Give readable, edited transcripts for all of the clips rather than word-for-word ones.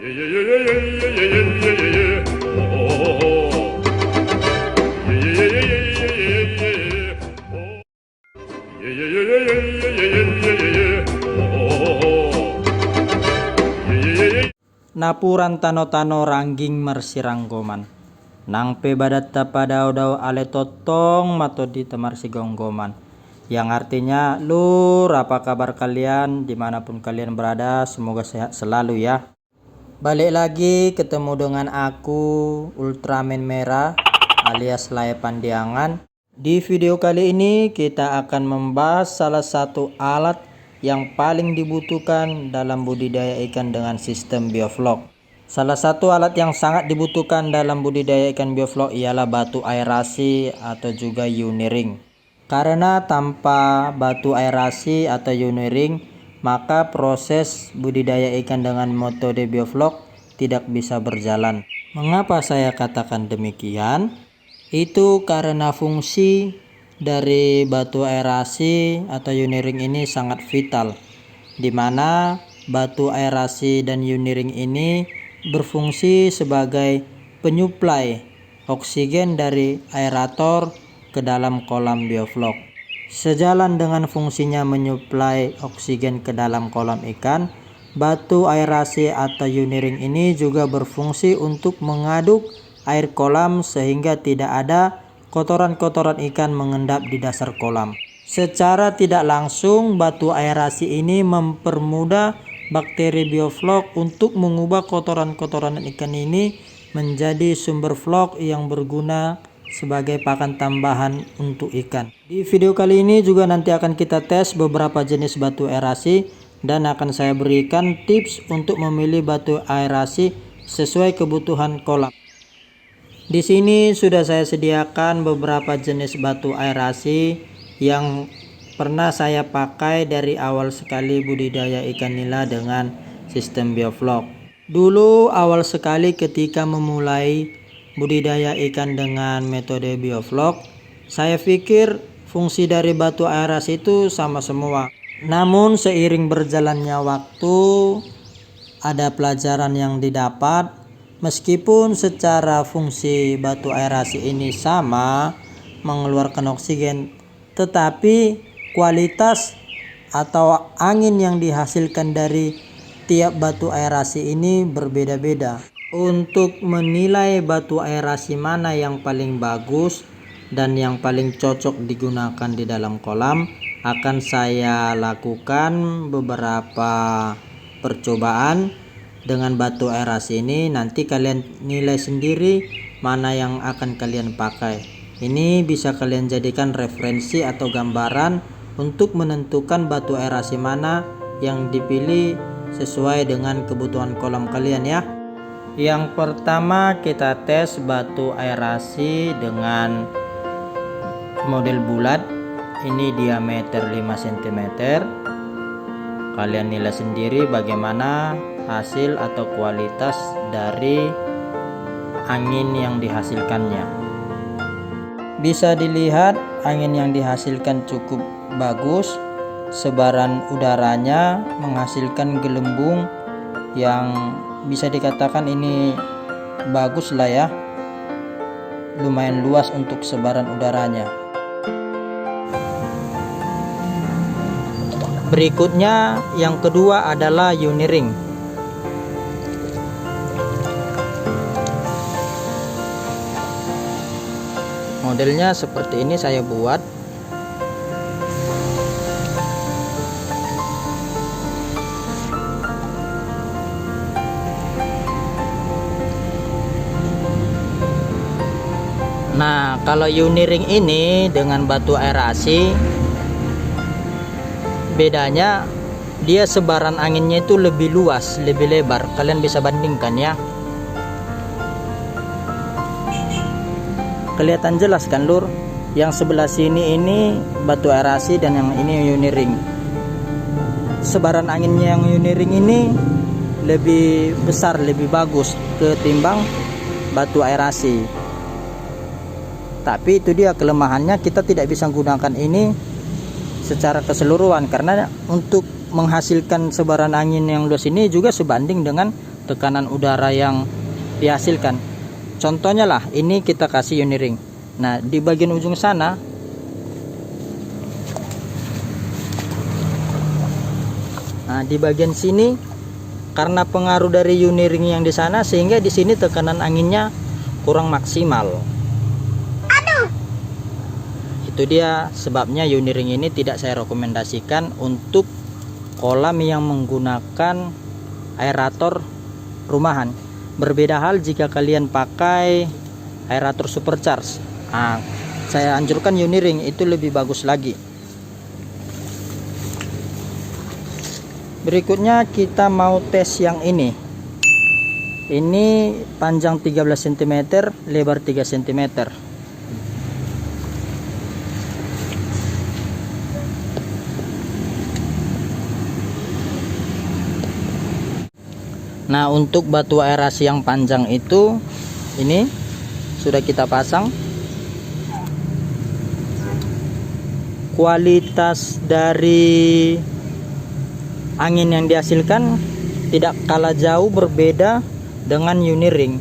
Napuran tano-tano rangging mersiranggoman nang pebadat tapadau-dau ale totong mato di temarsi gonggoman, yang artinya, lur, apa kabar kalian dimanapun kalian berada, semoga sehat selalu ya. Balik lagi ketemu dengan aku, Ultraman Merah alias Laya Pandiangan. Di video kali ini kita akan membahas salah satu alat yang paling dibutuhkan dalam budidaya ikan dengan sistem bioflok. Salah satu alat yang sangat dibutuhkan dalam budidaya ikan bioflok ialah batu aerasi atau juga Uni-Ring. Karena tanpa batu aerasi atau Uni-Ring, maka proses budidaya ikan dengan metode bioflok tidak bisa berjalan. Mengapa saya katakan demikian? Itu karena fungsi dari batu aerasi atau Uni-Ring ini sangat vital, di mana batu aerasi dan Uni-Ring ini berfungsi sebagai penyuplai oksigen dari aerator ke dalam kolam bioflok. Sejalan dengan fungsinya menyuplai oksigen ke dalam kolam ikan, batu aerasi atau Uni-Ring ini juga berfungsi untuk mengaduk air kolam sehingga tidak ada kotoran-kotoran ikan mengendap di dasar kolam. Secara tidak langsung, batu aerasi ini mempermudah bakteri bioflok untuk mengubah kotoran-kotoran ikan ini menjadi sumber flok yang berguna sebagai pakan tambahan untuk ikan. Di video kali ini juga nanti akan kita tes beberapa jenis batu aerasi dan akan saya berikan tips untuk memilih batu aerasi sesuai kebutuhan kolam. Di sini sudah saya sediakan beberapa jenis batu aerasi yang pernah saya pakai dari awal sekali budidaya ikan nila dengan sistem bioflok. Dulu awal sekali ketika memulai budidaya ikan dengan metode bioflok, saya pikir fungsi dari batu aerasi itu sama semua. Namun seiring berjalannya waktu, ada pelajaran yang didapat. Meskipun secara fungsi batu aerasi ini sama, mengeluarkan oksigen, tetapi kualitas atau angin yang dihasilkan dari tiap batu aerasi ini berbeda-beda. Untuk menilai batu aerasi mana yang paling bagus dan yang paling cocok digunakan di dalam kolam, akan saya lakukan beberapa percobaan dengan batu aerasi ini. Nanti kalian nilai sendiri mana yang akan kalian pakai. Ini bisa kalian jadikan referensi atau gambaran untuk menentukan batu aerasi mana yang dipilih sesuai dengan kebutuhan kolam kalian ya. Yang pertama kita tes batu aerasi dengan model bulat. Ini diameter 5 cm. Kalian nilai sendiri bagaimana hasil atau kualitas dari angin yang dihasilkannya. Bisa dilihat angin yang dihasilkan cukup bagus. Sebaran udaranya menghasilkan gelembung yang bisa dikatakan ini bagus lah ya, lumayan luas untuk sebaran udaranya. Berikutnya yang kedua adalah Uni-Ring. Modelnya seperti ini saya buat. Nah, kalau Uni-Ring ini dengan batu aerasi, bedanya dia sebaran anginnya itu lebih luas, lebih lebar. Kalian bisa bandingkan ya. Kelihatan jelas kan lur? Yang sebelah sini ini batu aerasi dan yang ini Uni-Ring. Sebaran anginnya yang Uni-Ring ini lebih besar, lebih bagus ketimbang batu aerasi. Tapi itu dia kelemahannya, kita tidak bisa menggunakan ini secara keseluruhan karena untuk menghasilkan sebaran angin yang luas ini juga sebanding dengan tekanan udara yang dihasilkan. Contohnya lah, ini kita kasih Uniring. Nah, di bagian ujung sana di bagian sini karena pengaruh dari Uniring yang di sana, sehingga di sini tekanan anginnya kurang maksimal. Itu dia sebabnya Uniring ini tidak saya rekomendasikan untuk kolam yang menggunakan aerator rumahan. Berbeda hal jika kalian pakai aerator supercharge. Saya anjurkan Uniring, itu lebih bagus lagi. Berikutnya kita mau tes yang ini. Ini panjang 13 cm, lebar 3 cm. Nah, untuk batu aerasi yang panjang itu, ini sudah kita pasang. Kualitas dari angin yang dihasilkan tidak kalah jauh berbeda dengan Uniring.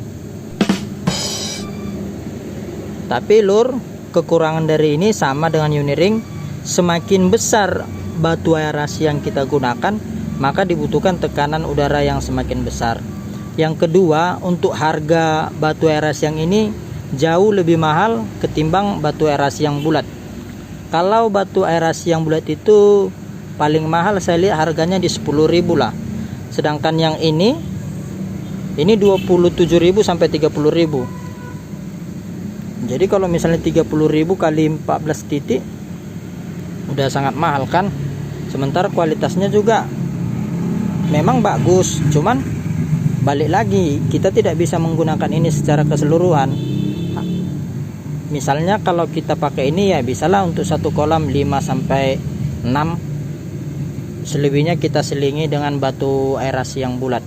Tapi lur, kekurangan dari ini sama dengan Uniring. Semakin besar batu aerasi yang kita gunakan, maka dibutuhkan tekanan udara yang semakin besar. Yang kedua, untuk harga batu aerasi yang ini jauh lebih mahal ketimbang batu aerasi yang bulat. Kalau batu aerasi yang bulat itu paling mahal saya lihat harganya di 10.000 lah. Sedangkan yang ini 27.000 sampai 30.000. Jadi kalau misalnya 30.000 kali 14 titik udah sangat mahal kan. Sementara kualitasnya juga memang bagus, cuman balik lagi kita tidak bisa menggunakan ini secara keseluruhan. Misalnya kalau kita pakai ini ya bisalah untuk satu kolam 5 sampai 6. Selebihnya kita selingi dengan batu aerasi yang bulat.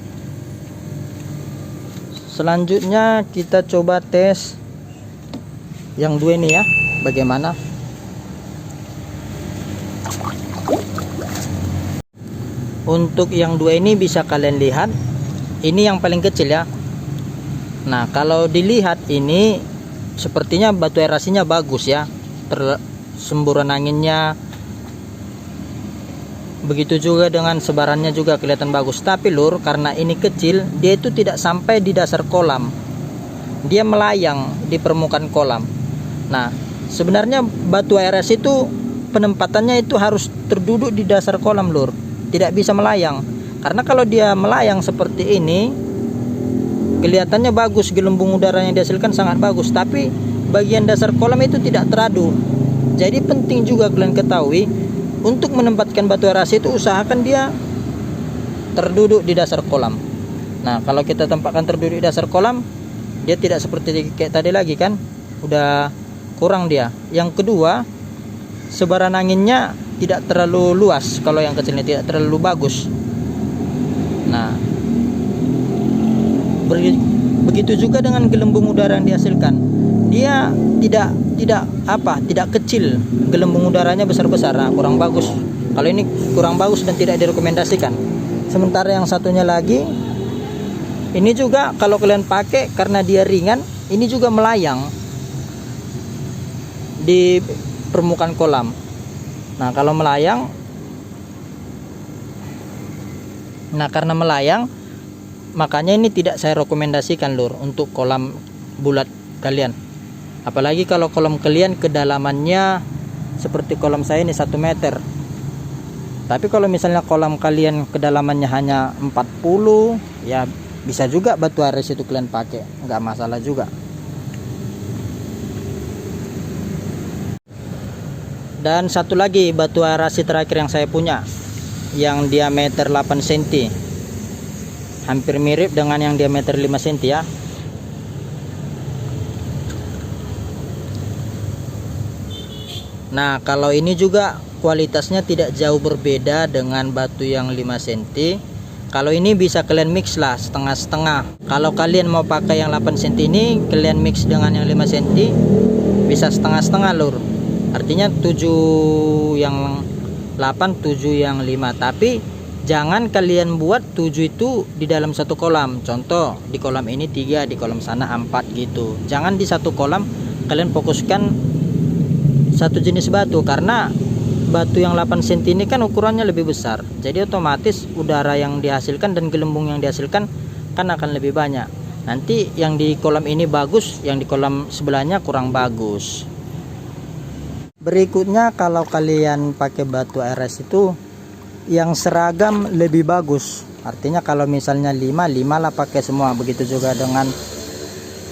Selanjutnya kita coba tes yang dua ini ya, bagaimana. Untuk yang dua ini bisa kalian lihat, ini yang paling kecil ya. Nah, kalau dilihat ini sepertinya batu aerasinya bagus ya, semburan anginnya, begitu juga dengan sebarannya juga kelihatan bagus. Tapi lur, karena ini kecil, dia itu tidak sampai di dasar kolam, dia melayang di permukaan kolam. Nah, sebenarnya batu aerasi itu penempatannya itu harus terduduk di dasar kolam lur, tidak bisa melayang. Karena kalau dia melayang seperti ini, kelihatannya bagus, gelembung udara yang dihasilkan sangat bagus, tapi bagian dasar kolam itu tidak teradu. Jadi penting juga kalian ketahui, untuk menempatkan batu aerasi itu usahakan dia terduduk di dasar kolam. Nah, kalau kita tempatkan terduduk di dasar kolam, dia tidak seperti kayak tadi lagi kan, udah kurang dia. Yang kedua, sebaran anginnya tidak terlalu luas. Kalau yang kecilnya tidak terlalu bagus. Nah, begitu juga dengan gelembung udara yang dihasilkan. Dia tidak kecil, gelembung udaranya besar-besar. Nah, kurang bagus. Kalau ini kurang bagus dan tidak direkomendasikan. Sementara yang satunya lagi, ini juga kalau kalian pakai karena dia ringan, ini juga melayang di permukaan kolam. Nah, kalau melayang, karena melayang, makanya ini tidak saya rekomendasikan lur untuk kolam bulat kalian. Apalagi kalau kolam kalian kedalamannya seperti kolam saya ini 1 meter. Tapi kalau misalnya kolam kalian kedalamannya hanya 40, ya bisa juga batu aerasi itu kalian pakai, nggak masalah juga. Dan satu lagi batu aerasi terakhir yang saya punya, yang diameter 8 cm, hampir mirip dengan yang diameter 5 cm ya. Nah, kalau ini juga kualitasnya tidak jauh berbeda dengan batu yang 5 cm. Kalau ini bisa kalian mix lah setengah-setengah. Kalau kalian mau pakai yang 8 cm ini, kalian mix dengan yang 5 cm, bisa setengah-setengah lur. Artinya 7 yang 8, 7 yang 5. Tapi Jangan kalian buat 7 itu di dalam satu kolam. Contoh di kolam ini 3, di kolam sana 4 gitu. Jangan di satu kolam kalian fokuskan satu jenis batu, karena batu yang 8 cm ini kan ukurannya lebih besar. Jadi otomatis udara yang dihasilkan dan gelembung yang dihasilkan kan akan lebih banyak. Nanti yang di kolam ini bagus, yang di kolam sebelahnya kurang bagus. Berikutnya, kalau kalian pakai batu RS itu yang seragam lebih bagus. Artinya kalau misalnya 5 lah pakai semua, begitu juga dengan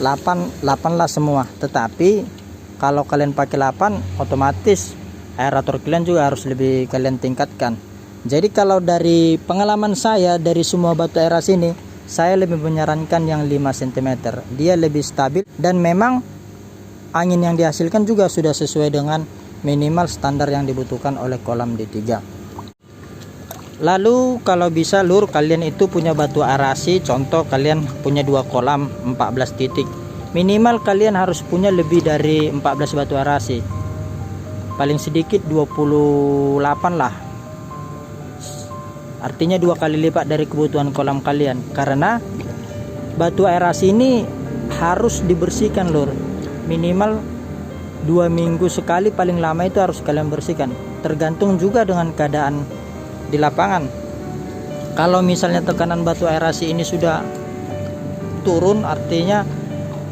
8 lah semua. Tetapi kalau kalian pakai 8, otomatis aerator kalian juga harus lebih kalian tingkatkan. Jadi kalau dari pengalaman saya dari semua batu RS ini, saya lebih menyarankan yang 5 cm. Dia lebih stabil dan memang angin yang dihasilkan juga sudah sesuai dengan minimal standar yang dibutuhkan oleh kolam D3. Lalu kalau bisa lur, kalian itu punya batu arasi, contoh kalian punya 2 kolam 14 titik, minimal kalian harus punya lebih dari 14 batu arasi, paling sedikit 28 lah. Artinya 2 kali lipat dari kebutuhan kolam kalian, karena batu arasi ini harus dibersihkan lur, minimal 2 minggu sekali, paling lama itu harus kalian bersihkan, tergantung juga dengan keadaan di lapangan. Kalau misalnya tekanan batu aerasi ini sudah turun, artinya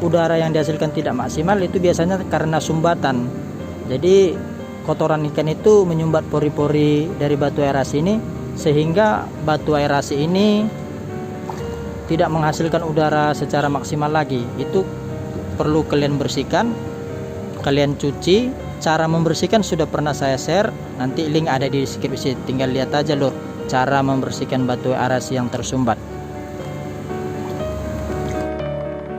udara yang dihasilkan tidak maksimal, itu biasanya karena sumbatan. Jadi kotoran ikan itu menyumbat pori-pori dari batu aerasi ini, sehingga batu aerasi ini tidak menghasilkan udara secara maksimal lagi. Itu perlu kalian bersihkan, kalian cuci. Cara membersihkan sudah pernah saya share, nanti link ada di deskripsi, tinggal lihat aja lur cara membersihkan batu arasi yang tersumbat.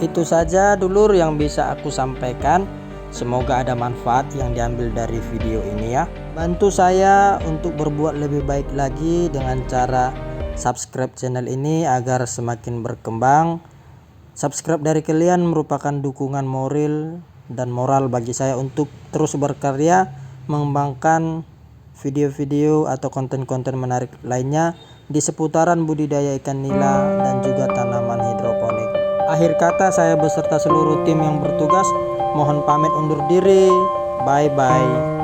Itu saja dulur yang bisa aku sampaikan. Semoga ada manfaat yang diambil dari video ini ya. Bantu saya untuk berbuat lebih baik lagi dengan cara subscribe channel ini agar semakin berkembang. Subscribe dari kalian merupakan dukungan moral dan moral bagi saya untuk terus berkarya mengembangkan video-video atau konten-konten menarik lainnya di seputaran budidaya ikan nila dan juga tanaman hidroponik. Akhir kata, saya beserta seluruh tim yang bertugas mohon pamit undur diri. Bye bye.